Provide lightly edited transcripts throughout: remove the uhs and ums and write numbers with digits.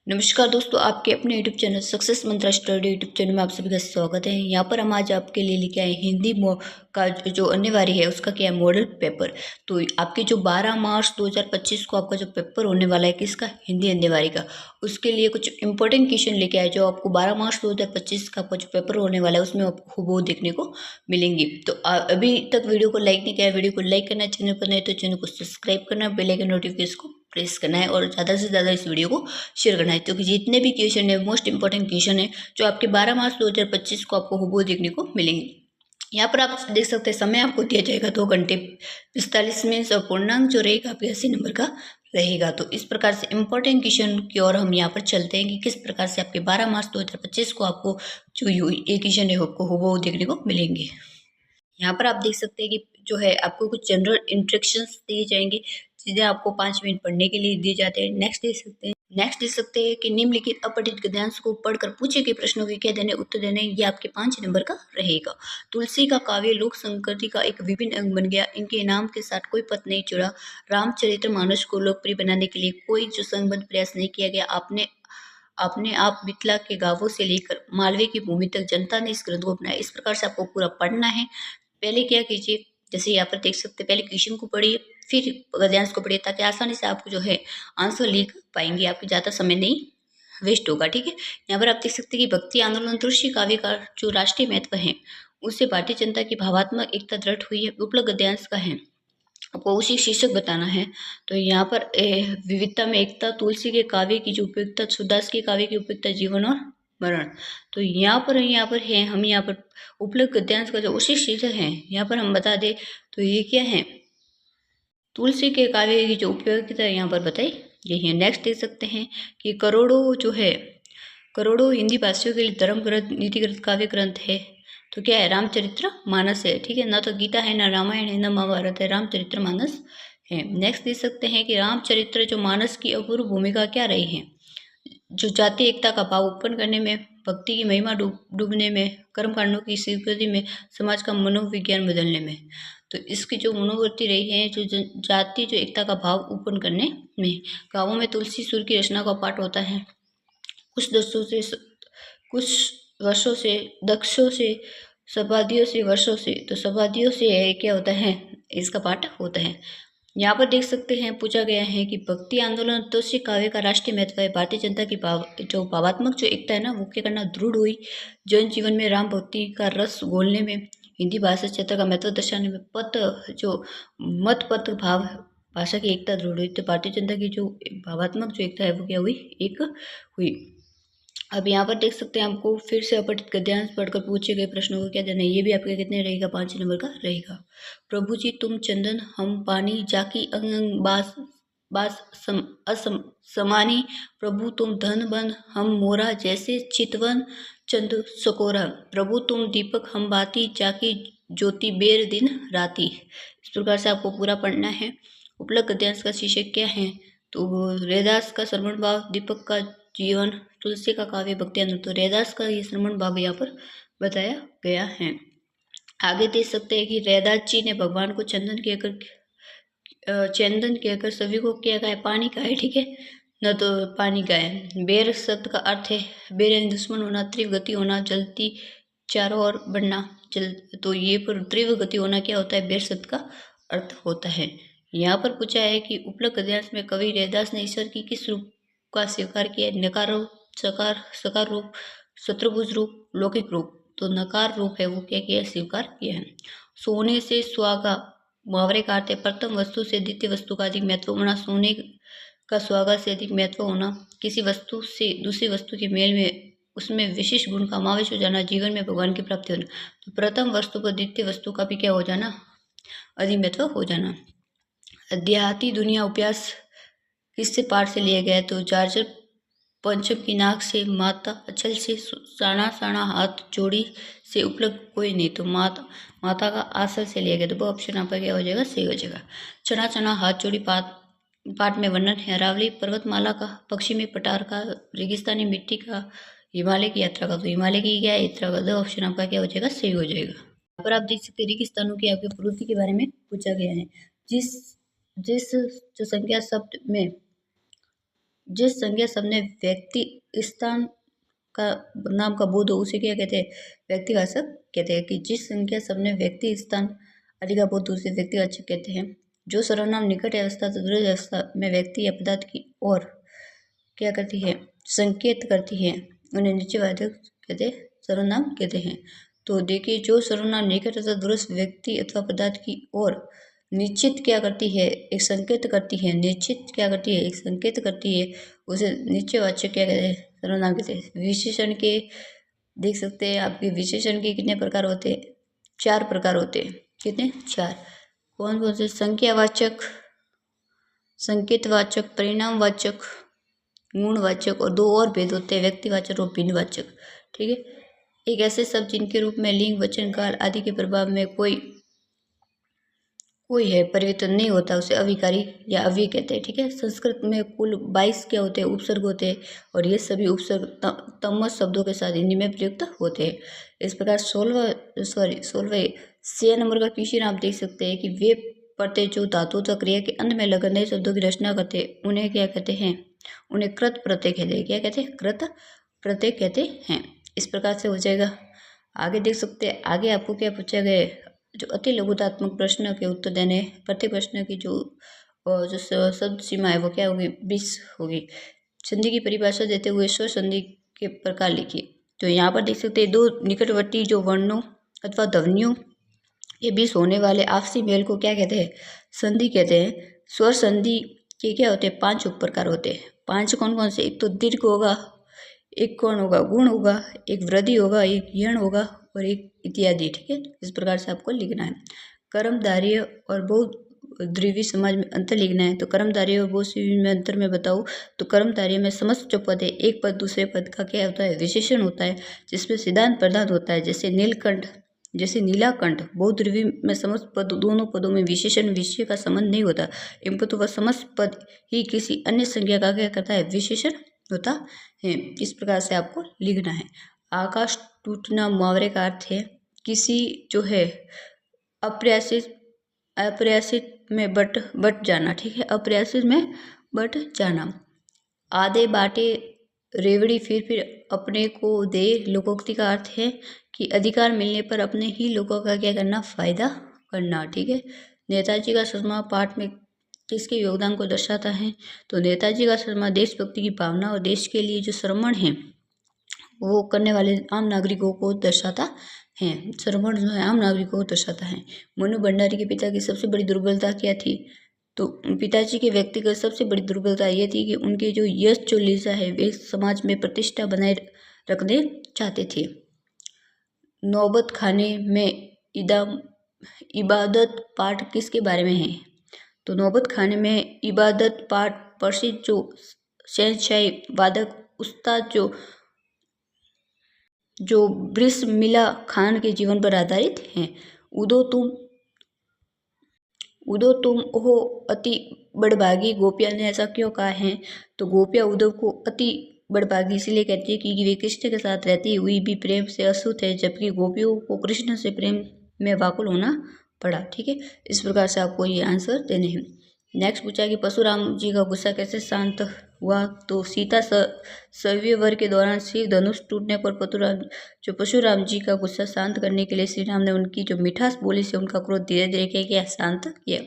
नमस्कार दोस्तों, आपके अपने यूट्यूब चैनल सक्सेस मंत्रा स्टडी यूट्यूब चैनल में आप सभी का स्वागत है। यहाँ पर हम आज आपके लिए लेके आए हिंदी का जो अनिवार्य है उसका क्या है मॉडल पेपर। तो आपके जो 12 मार्च 2025 को आपका जो पेपर होने वाला है किसका, हिंदी अनिवार्य का, उसके लिए कुछ इंपॉर्टेंट क्वेश्चन लेके आए जो आपको 12 मार्च 2025 का आपका जो पेपर होने वाला है उसमें आपको खूब देखने को मिलेंगी। तो अभी तक वीडियो को लाइक नहीं किया, वीडियो को लाइक करना, चैनल पर नए तो चैनल को सब्सक्राइब करना, बेल आइकन नोटिफिकेशन को प्रेस करना है और ज़्यादा से ज़्यादा इस वीडियो को शेयर करना है, क्योंकि जितने भी क्वेश्चन है मोस्ट इंपॉर्टेंट क्वेश्चन है जो आपके 12 मार्च 2025 को आपको हूबहू देखने को मिलेंगे। यहाँ पर आप देख सकते हैं समय आपको दिया जाएगा 2 घंटे 45 मिनट और पूर्णांक जो रहेगा आपके 80 नंबर का रहेगा। तो इस प्रकार से इंपॉर्टेंट क्वेश्चन की ओर हम यहाँ पर चलते हैं कि किस प्रकार से आपके 12 मार्च 2025 को आपको जो ये क्वेश्चन है आपको हूबहू देखने को मिलेंगे। यहाँ पर आप देख सकते हैं कि जो है आपको कुछ जनरल इंस्ट्रक्शंस दिए जाएंगे, चीज़ें आपको 5 मिनट पढ़ने के लिए दिए जाते हैं। नेक्स्ट देख सकते हैं कि निम्नलिखित अपठित गद्यांश को पढ़कर पूछे गए प्रश्नों के क्या देने उत्तर देने, ये आपके 5 नंबर का रहेगा। तुलसी का काव्य लोक संस्कृति का एक विभिन्न अंग बन गया, इनके नाम के साथ कोई पद नहीं जुड़ा। रामचरितमानस को लोकप्रिय बनाने के लिए कोई जो संबद्ध प्रयास नहीं किया गया। अपने आप मिथिला के गांवों से लेकर मालवे की भूमि तक जनता ने इस ग्रंथ को अपनाया। इस प्रकार से आपको पूरा पढ़ना है। पहले क्या कीजिए, जैसे यहाँ पर देख सकते हैं, पहले क्वेश्चन को पढ़िए फिर गद्यांश को पढ़िए, ताकि आसानी से आपको जो है आंसर लिख पाएंगे, आपके ज़्यादा समय नहीं वेस्ट होगा। ठीक है, यहाँ पर आप देख सकते हैं कि भक्ति आंदोलन तुलसी काव्य का जो राष्ट्रीय महत्व है उससे भारतीय जनता की भावात्मक एकता दृढ़ हुई है। उपलब्ध गद्यांश का है आपको उसी शीर्षक बताना है। तो यहाँ पर विविधता में एकता, तुलसी के काव्य की जो उपयुक्तता, सुरदास के काव्य की उपयुक्तता, जीवन और मरण। तो यहाँ पर है, हम यहाँ पर उपलब्ध गद्यांश का जो उसी शीर्षक है यहाँ पर हम बता दें तो ये क्या है, तुलसी के काव्य की जो उपयोगिता यहाँ पर बताई यही है। नेक्स्ट देख सकते हैं कि करोड़ों हिंदी भाषियों के लिए धर्म ग्रंथ नीतिग्रंथ काव्य ग्रंथ है। तो क्या है, रामचरित्र मानस है। ठीक है, ना तो गीता है, ना रामायण है, ना महाभारत है, रामचरित्र मानस है। नेक्स्ट देख सकते हैं कि रामचरित्र जो मानस की अपूर्व भूमिका क्या रही है, जो जातीय एकता का भाव उत्पन्न करने में, भक्ति की महिमा डूबने में, कर्मकांडों की स्वीकृति में, समाज का मनोविज्ञान बदलने में। तो इसकी जो मनोवृत्ति रही है, जो जाति जो एकता का भाव उत्पन्न करने में। गाँवों में तुलसी सुर की रचना का पाठ होता है। कुछ वर्षों से दक्षों से शताब्दियों से क्या होता है, इसका पाठ होता है। यहाँ पर देख सकते हैं पूछा गया है कि भक्ति आंदोलन तुलसी काव्य का राष्ट्रीय महत्व है। भारतीय जनता की भावात्मक जो एकता है ना वो क्या करना दृढ़ हुई। जन जीवन में राम भक्ति का रस घोलने में, हिंदी भाषा क्षेत्र का महत्व दर्शाने में, मत पत्र भाव भाषा की एकता दृढ़ हुई। तो भारतीय जनता की जो भावात्मक जो एकता है वो क्या हुई, एक हुई। अब यहाँ पर देख सकते हैं आपको फिर से अपठित गद्यांश पढ़कर पूछे गए प्रश्नों को क्या देना है, ये भी आपके कितने रहेगा, 5 नंबर का रहेगा। प्रभु जी तुम चंदन हम पानी, जाकी अंग अंग बास बास समानी। प्रभु तुम धन बन हम मोरा, जैसे चितवन चंद सकोरा। प्रभु तुम दीपक हम बाती, जाकी ज्योति बेर दिन राती। इस प्रकार से आपको पूरा पढ़ना है। उपलब्ध गद्यांश का शीर्षक क्या है, तो रैदास का श्रवण भाव, दीपक का जीवन, तुलसी का काव्य भक्ति आनंद। तो रैदास का ये श्रवण भाव यहाँ पर बताया गया है। आगे देख सकते हैं कि रैदास जी ने भगवान को चंदन कहकर सभी को क्या कहा है, पानी का है। ठीक है, न तो पानी का है। बेर शब्द का अर्थ है बेर यानी दुश्मन होना, तीव्र गति होना, जलती चारों ओर बढ़ना। तो ये पर तीव्र गति होना क्या होता है, बेर शब्द का अर्थ होता है। यहाँ पर पूछा है कि उपलब्ध गद्यांश में कवि रैदास ने ईश्वर की किस रूप का स्वीकार किया, नकार रूप, सकार रूप, शत्रुभुज रूप, लौकिक रूप। तो नकार रूप है वो क्या किया, स्वीकार किया है। सोने से सुहागा मुहावरे का अर्थ है प्रथम वस्तु से द्वितीय वस्तु का अधिक महत्व होना, सोने का सुहागा से अधिक महत्व होना, किसी वस्तु से दूसरी वस्तु के मेल में उसमें विशिष्ट गुण का समावेश हो जाना, जीवन में भगवान की प्राप्ति होना। तो प्रथम वस्तु पर द्वितीय वस्तु का भी क्या हो जाना, अधिक महत्व हो जाना। देहाती दुनिया उपन्यास किससे पाठ से लिया गया है, तो जार्जर पंचम की नाक से, माता अचल से, साना साना हाथ जोड़ी से, उपलब्ध कोई नहीं। तो माता का आसल से लिया गया। तो वो ऑप्शन आपका क्या हो जाएगा, सही हो जाएगा। चना चना हाथ जोड़ी पाठ में वर्णन है। अरावली पर्वतमाला का, पश्चिमी पठार का, रेगिस्तानी मिट्टी का, हिमालय की यात्रा का। तो हिमालय की क्या है, यात्रा का। दो ऑप्शन आपका क्या हो जाएगा, सही हो जाएगा। यहाँ पर आप देख सकते हैं रेगिस्तानों की आपकी प्रवृत्ति के बारे में पूछा गया है। जिस जिस जो संख्या शब्द में जिस संज्ञा शब्द में व्यक्ति स्थान का नाम का बोध हो उसे क्या कहते हैं? व्यक्तिवाचक कहते हैं। कि जिस संज्ञा शब्द में व्यक्ति स्थान आदि का बोध हो उसे व्यक्तिवाचक कहते हैं। जो सर्वनाम निकट अवस्था तो दूर अवस्था में व्यक्ति या पदार्थ की ओर क्या करती है? संकेत करती है, उन्हें निश्चयवाचक कहते सर्वनाम कहते हैं। तो देखिए, जो सर्वनाम निकट तथा दूरस्थ व्यक्ति अथवा पदार्थ की ओर निश्चित क्या करती है? एक संकेत करती है। निश्चित क्या करती है? एक संकेत करती है, उसे निश्चयवाचक क्या कहते हैं? सर्वनाम कहते हैं। विशेषण के देख सकते हैं आपके विशेषण के कितने प्रकार होते हैं? 4 प्रकार होते हैं। कितने? 4। कौन कौन से? संख्यावाचक, संकेतवाचक, परिणामवाचक, गुणवाचक और 2 और भेद होते हैं, व्यक्तिवाचक और भिन्नवाचक। ठीक है। एक ऐसे शब्द जिनके रूप में लिंग, वचन, काल आदि के प्रभाव में कोई है परिवर्तन नहीं होता उसे अविकारी या अव्यय कहते हैं। ठीक है। संस्कृत में कुल 22 क्या होते हैं? उपसर्ग होते हैं और ये सभी उपसर्ग तमस शब्दों के साथ हिंदी में प्रयुक्त होते हैं। इस प्रकार 16वें 6 नंबर का क्वेश्चन आप देख सकते हैं कि वे प्रत्यय जो धातु तथा क्रिया के अंत में लगन नए शब्दों की रचना करते हैं उन्हें क्या कहते हैं? उन्हें कृत प्रत्यय कहते हैं। क्या कहते हैं? कृत प्रत्यय कहते हैं। इस प्रकार से हो जाएगा। आगे देख सकते हैं, आगे आपको क्या पूछा गया है? जो अति लघुतात्मक प्रश्न के उत्तर देने, प्रत्येक प्रश्न की जो शब्द सीमा है वो क्या होगी? 20 होगी। संधि की परिभाषा देते हुए स्वर संधि के प्रकार लिखिए। तो यहाँ पर देख सकते हैं, दो निकटवर्ती जो वर्णों अथवा ध्वनियों के बीच होने वाले आपसी मेल को क्या कहते हैं? संधि कहते हैं। स्वर संधि के क्या होते हैं? 5 उप प्रकार होते हैं। 5 कौन कौन से? एक तो दीर्घ होगा, एक कौन होगा? गुण होगा, एक वृद्धि होगा, एक यण होगा और एक इत्यादि। ठीक है। इस प्रकार से आपको लिखना है। कर्मधारय और बहुद्विवीय समाज में अंतर लिखना है। तो कर्मधारय और बहुद्विवीय में अंतर में बताऊँ तो कर्मधारय में समस्त जो पद है, एक पद दूसरे पद का क्या होता है? विशेषण होता है, जिसमें सिद्धांत प्रधान होता है। जैसे नीलकंठ, जैसे नीलाकंठ। बहुद्विवीय में समस्त पद, दोनों पदों में विशेषण विषय का संबंध नहीं होता, इनको वह समस्त पद ही किसी अन्य संज्ञा का क्या करता है? विशेषण होता है। इस प्रकार से आपको लिखना है। आकाश टूटना मुहावरे का अर्थ है किसी जो है अप्रयासित में बट जाना। ठीक है। अप्रयासित में बट जाना। आधे बाटे रेवड़ी फिर अपने को दे। लोकोक्ति का अर्थ है कि अधिकार मिलने पर अपने ही लोगों का क्या करना? फायदा करना। ठीक है। नेताजी का चश्मा पाठ में किसके योगदान को दर्शाता है? तो नेताजी का चश्मा देशभक्ति की भावना और देश के लिए जो श्रमण है वो करने वाले आम नागरिकों को दर्शाता है। श्रमण जो है आम नागरिकों को दर्शाता है। मनु भंडारी के पिता की सबसे बड़ी दुर्बलता क्या थी? तो पिताजी के व्यक्तिगत सबसे बड़ी दुर्बलता ये थी कि उनके जो यश जो लीजा है वे समाज में प्रतिष्ठा बनाए रखने चाहते थे। नौबत खाने में इबादत पाठ किसके बारे में है? तो नौबत खाने में इबादत पाठ प्रसिद्ध जो शहनशाही वादक उस्ताद जो बिस्मिल्लाह खान के जीवन पर आधारित हैं। उदो तुम हो अति बड़भागी। गोपियाँ ने ऐसा क्यों कहा है? तो गोपियाँ उद्धव को अति बड़भागी इसलिए कहती है कि वे कृष्ण के साथ रहती हुई भी प्रेम से अछूत है, जबकि गोपियों को कृष्ण से प्रेम में व्याकुल होना पड़ा। ठीक है। इस प्रकार से आपको ये आंसर देने हैं। नेक्स्ट पूछा कि परशुराम जी का गुस्सा कैसे शांत हुआ? तो सीता सव्यवर के दौरान शिव धनुष टूटने पर परशुराम जी का गुस्सा शांत करने के लिए श्री राम ने उनकी जो मिठास बोली से उनका क्रोध धीरे धीरे क्या शांत किया।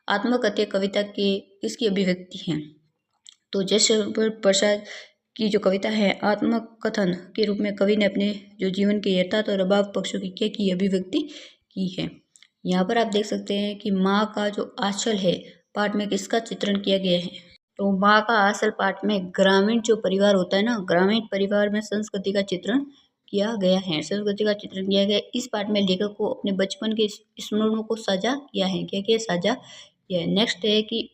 आत्मकथ्य कविता के किसकी अभिव्यक्ति है? तो जयशंकर प्रसाद की जो कविता है आत्मकथन के रूप में कवि ने अपने जो जीवन के यथार्थ और अभाव पक्षों की क्या की अभिव्यक्ति की है। यहाँ पर आप देख सकते हैं कि माँ का जो आंचल है पाठ में किसका चित्रण किया गया है? तो माँ का आंचल पाठ में ग्रामीण जो परिवार होता है ना, ग्रामीण परिवार में संस्कृति का चित्रण किया गया है। संस्कृति का चित्रण किया गया। इस पाठ में लेखक को अपने बचपन के स्मरणों को साझा किया है। क्या क्या साझा किया है? नेक्स्ट है कि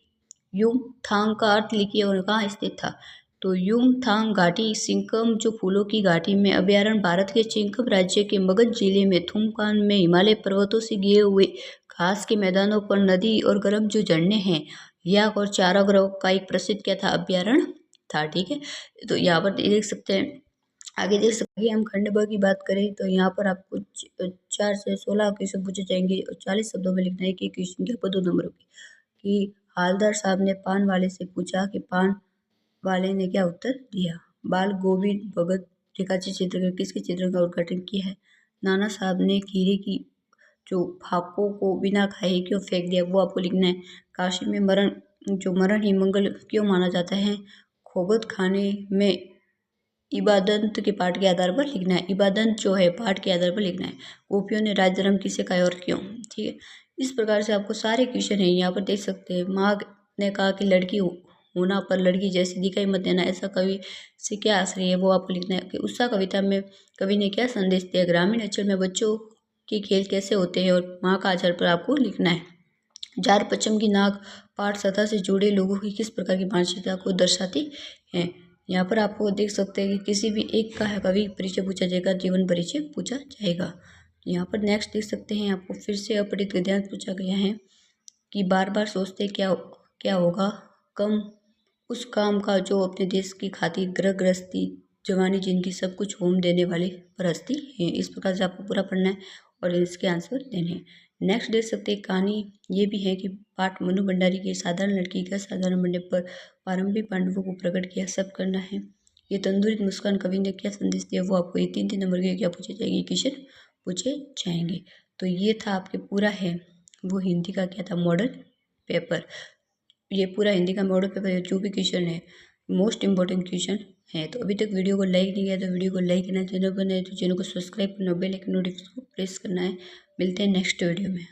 युमथांग का अर्थ लिखिए और कहाँ स्थित था? तो युमथांग घाटी सिंकम जो फूलों की घाटी में अभ्यारण्य भारत के चिंकम राज्य के मगध जिले में थुमकान में हिमालय पर्वतों से घिरे हुए घास के मैदानों पर नदी और गर्म जो झरने हैं याक और चाराग्रह का एक प्रसिद्ध क्या था? अभ्यारण्य था। ठीक है। तो यहाँ पर देख सकते हैं, आगे देख सकते हैं। हम खंड ब की बात करें तो यहाँ पर आपको 4 से 16 क्वेश्चन पूछे जाएंगे और 40 शब्दों में लिखना है कि क्वेश्चन के 2 नंबर की। हालदार साहब ने पान वाले से पूछा कि पान वाले ने क्या उत्तर दिया। बाल गोविंद भगत रेखाचित्र चित्रकार किसके चित्र का उद्घाटन किया है। नाना साहब ने खीरे की जो फाकों को बिना खाए क्यों फेंक दिया, वो आपको लिखना है। काशी में मरण ही मंगल क्यों माना जाता है। खोबत खाने में इबादत के पाठ के आधार पर लिखना है। इबादत जो है पाठ के आधार पर लिखना है। गोपियों ने राज धर्म किसे कहा और क्यों। ठीक है, इस प्रकार से आपको सारे क्वेश्चन है यहाँ पर देख सकते हैं। माँ ने कहा कि लड़की होना पर लड़की जैसी दिखाई मत देना, ऐसा कवि से क्या आश्रय है, वो आपको लिखना है। कि उषा कविता में कवि ने क्या संदेश दिया। ग्रामीण अंचल में बच्चों के खेल कैसे होते हैं और माँ का आचार पर आपको लिखना है। जार पश्चिम की नाग पाठ सतह से जुड़े लोगों की किस प्रकार की मानसिकता को दर्शाती है। यहाँ पर आपको देख सकते हैं कि किसी भी एक का कवि परिचय पूछा जाएगा, जीवन परिचय पूछा जाएगा। यहाँ पर नेक्स्ट देख सकते हैं आपको फिर से अपठित गद्यांश पूछा गया है कि बार बार सोचते क्या होगा कम उस काम का जो अपने देश की खातिर ग्रह गृहस्थी जवानी जिनकी सब कुछ होम देने वाले परस्ती है। इस प्रकार से आपको पूरा पढ़ना है और इसके आंसर देने हैं। नेक्स्ट देख सकते हैं कहानी ये भी है कि पाठ मनु भंडारी की साधारण लड़की का साधारण बनने पर पारंपरिक पांडवों को प्रकट किया सब करना है। ये तंदूरी मुस्कान कवि ने क्या संदेश दिया, वो आपको ये 3 नंबर के क्या पूछे जाएंगे, क्वेश्चन पूछे जाएंगे। तो ये था आपके पूरा है वो हिंदी का क्या था मॉडल पेपर। ये पूरा हिंदी का मॉडल पेपर जो भी क्वेश्चन है मोस्ट इंपॉर्टेंट क्वेश्चन है। तो अभी तक वीडियो को लाइक नहीं किया तो वीडियो को लाइक करना, चैनल पर नए तो चैनल को सब्सक्राइब करना, बेल आइकन नोटिफिकेशन को प्रेस करना है। मिलते हैं नेक्स्ट वीडियो में।